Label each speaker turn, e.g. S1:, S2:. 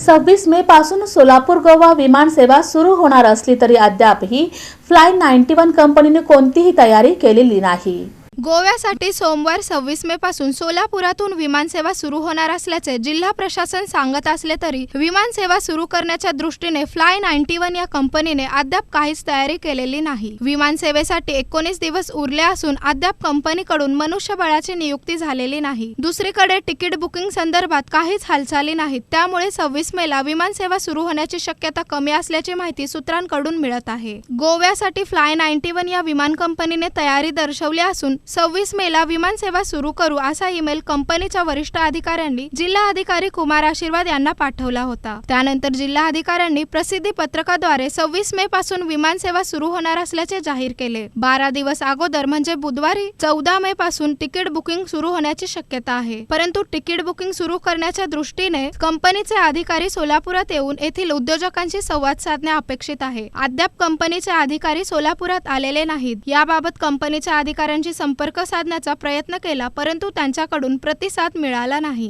S1: 26 मे पासून सोलापूर गोवा विमान सेवा सुरू होणार असली तरी अद्यापही फ्लाय 91 कंपनीने कोणतीही तयारी केलेली नाही।
S2: गोव्यासाठी सोमवार 26 मे पासून सोलापुरातून विमानसेवा सुरू होणार असल्याचे जिल्हा प्रशासन सांगत असले तरी विमानसेवा सुरू करण्याच्या दृष्टीने फ्लाय 91 या कंपनीने अद्याप काहीच तयारी केलेली नाही। विमानसेवेसाठी 19 दिवस उरले असून अद्याप कंपनीकडून मनुष्यबळाची नियुक्ती झालेली नाही। दुसरीकडे तिकीट बुकिंग संदर्भात काहीच हालचाली नाहीत, त्यामुळे 26 मेला विमानसेवा सुरू होण्याची शक्यता कमी असल्याची माहिती सूत्रांकडून मिळत आहे। गोव्यासाठी फ्लाय 91 या विमान कंपनीने तयारी दर्शवली असून 26 मेला विमानसेवा सुरू करू असा ईमेल कंपनीच्या वरिष्ठ अधिकाऱ्यांनी जिल्हा अधिकारी कुमार आशीर्वाद यांना पाठवला होता। त्यानंतर जिल्हा अधिकाऱ्यांनी प्रसिद्धी पत्रकाद्वारे 26 मे पासून विमानसेवा सुरू होणार असल्याचे जाहीर केले। 12 दिवस अगोदर म्हणजे बुधवारी 14 मे पासून तिकीट बुकिंग सुरू होण्याची शक्यता आहे। परंतु तिकीट बुकिंग सुरू करण्याच्या दृष्टीने कंपनीचे अधिकारी सोलापुरात येऊन येथील उद्योजकांशी संवाद साधणे अपेक्षित आहे। अद्याप कंपनीचे अधिकारी सोलापुरात आलेले नाहीत। याबाबत कंपनीच्या अधिकाऱ्यांशी संपर्क साधण्याचा प्रयत्न केला, परंतु त्यांच्याकडून प्रतिसाद मिळाला नाही।